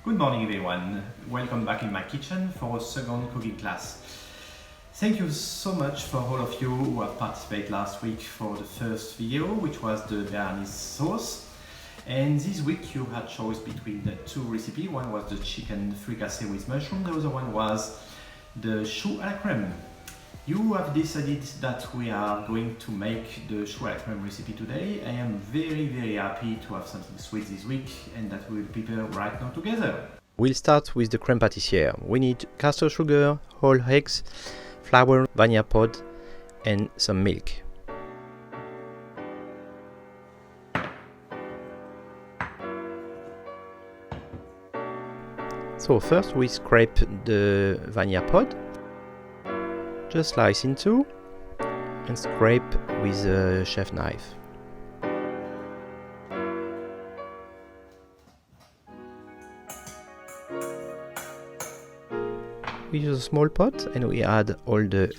Good morning everyone, welcome back in my kitchen for a second cooking class. Thank you so much for all of you who have participated last week for the first video, which was the béarnaise sauce. And this week you had choice between the two recipes. One was the chicken fricassée with mushroom, the other one was the chou à la crème. You have decided that we are going to make the chou à la crème recipe today. I am very happy to have something sweet this week and that we will prepare right now together. We'll start with the crème patissiere. We need caster sugar, whole eggs, flour, vanilla pod and some milk. So first we scrape the vanilla pod, just slice in two and scrape with a chef knife. We use a small pot and we add all the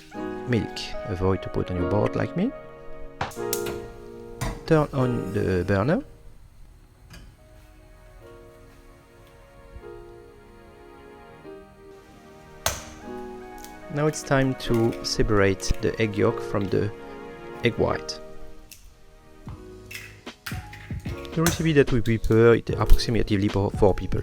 milk. Avoid to put on your board like me. Turn on the burner. Now it's time to separate the egg yolk from the egg white. The recipe that we prepare is approximately for 4 people.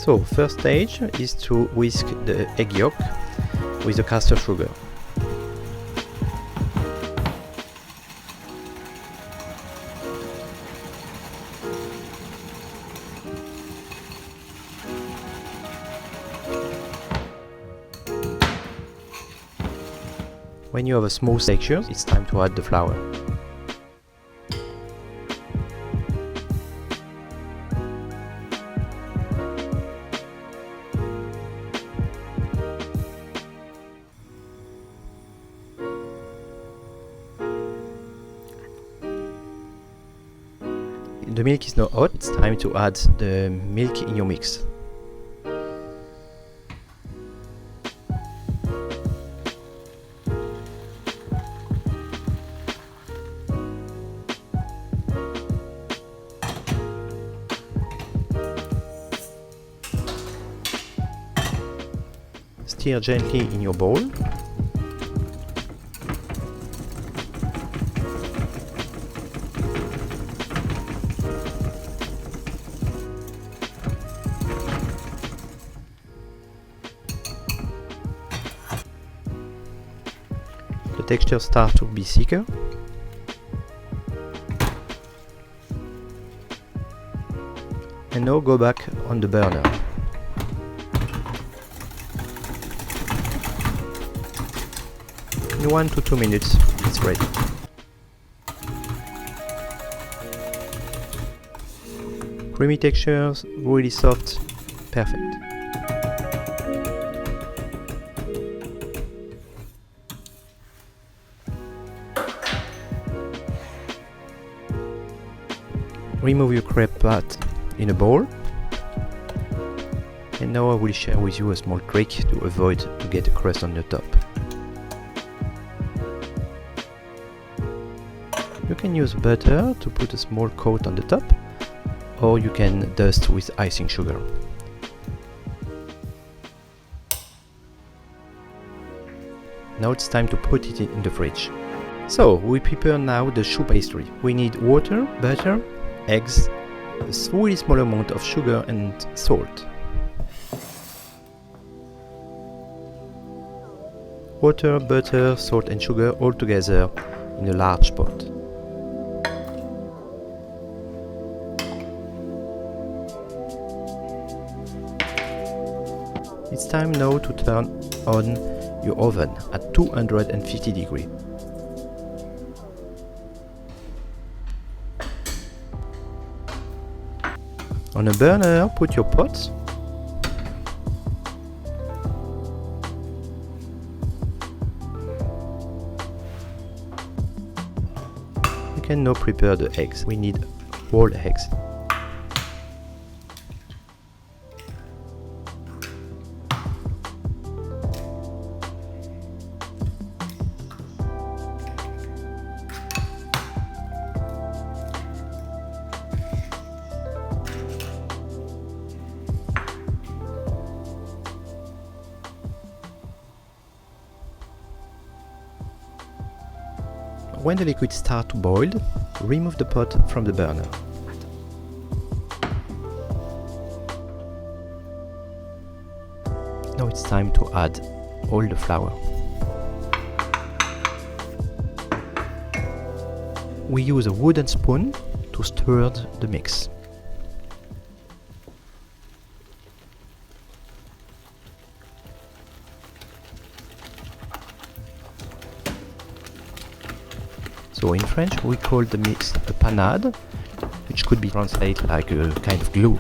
So, first stage is to whisk the egg yolk with the caster sugar. When you have a smooth texture, it's time to add the flour. The milk is now hot, it's time to add the milk in your mix. Stir gently in your bowl. The texture starts to be thicker. And now go back on the burner. In 1 to 2 minutes it's ready. Creamy textures, really soft, perfect. Remove your crepe pot in a bowl. And now I will share with you a small trick to avoid to get a crust on the top. You can use butter to put a small coat on the top, or you can dust with icing sugar. Now it's time to put it in the fridge. So we prepare now the chou pastry. We need water, butter, eggs, a really small amount of sugar and salt. Water, butter, salt and sugar all together in a large pot. It's time now to turn on your oven at 250 degrees. On a burner, put your pot. You can now prepare the eggs. We need whole eggs. When the liquid starts to boil, remove the pot from the burner. Now it's time to add all the flour. We use a wooden spoon to stir the mix. So in French we call the mix a panade, which could be translated like a kind of glue.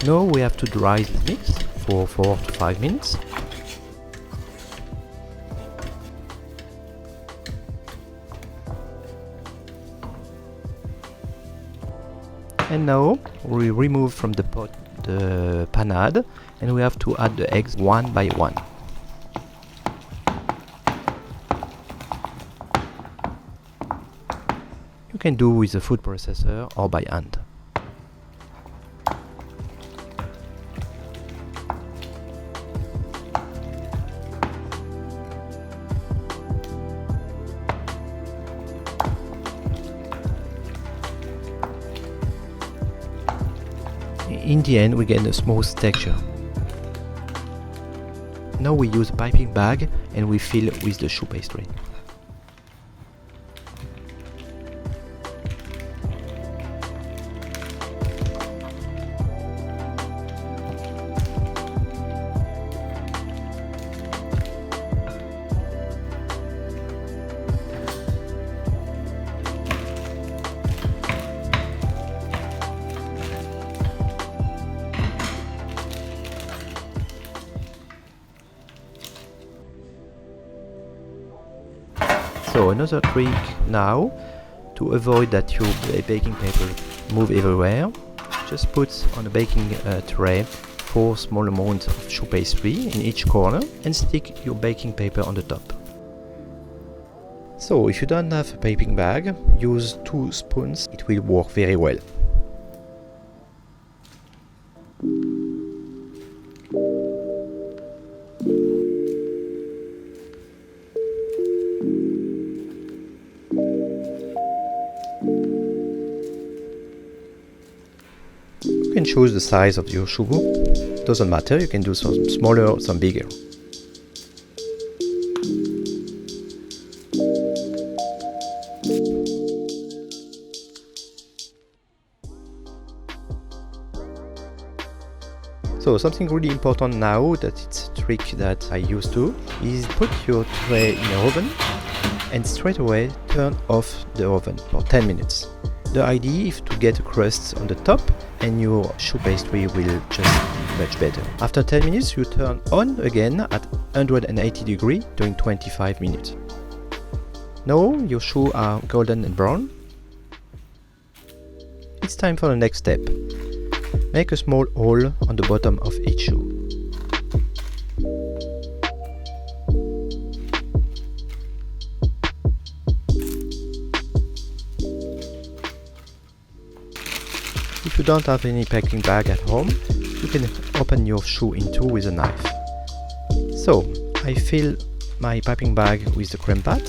Now we have to dry this mix for 4 to 5 minutes. And now we remove from the pot the panade, and we have to add the eggs one by one. You can do with a food processor or by hand. In the end we get a smooth texture. Now we use a piping bag and we fill with the chou pastry. So another trick now, to avoid that your baking paper move everywhere, just put on a baking tray 4 small amounts of chou pastry in each corner and stick your baking paper on the top. So if you don't have a piping bag, use 2 spoons, it will work very well. You can choose the size of your chou. Doesn't matter, you can do some smaller or some bigger. So something really important now, that it's a trick that I used to, is put your tray in the oven and straight away turn off the oven for 10 minutes. The idea is to get a crust on the top and your chou pastry will just be much better. After 10 minutes you turn on again at 180 degrees during 25 minutes. Now your choux are golden and brown. It's time for the next step. Make a small hole on the bottom of each choux. If you don't have any packing bag at home, you can open your choux in two with a knife. So, I fill my piping bag with the creme pat.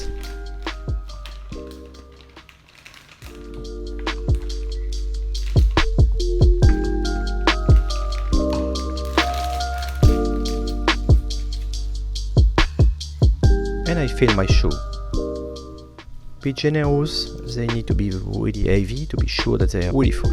And I fill my choux. Be generous, they need to be really heavy to be sure that they are really full.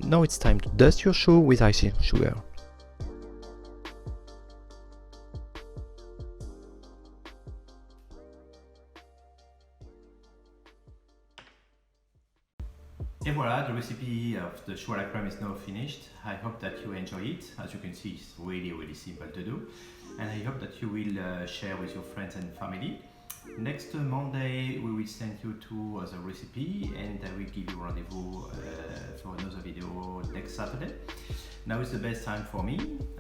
now it's time to dust your chou with icing sugar. Et voilà, the recipe of the chou à la crème is now finished. I hope that you enjoy it. As you can see, it's really simple to do. And I hope that you will share with your friends and family. Next Monday we will send you two other recipe and I will give you rendezvous for another video next Saturday. Now is the best time for me.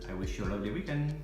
I wish you a lovely weekend.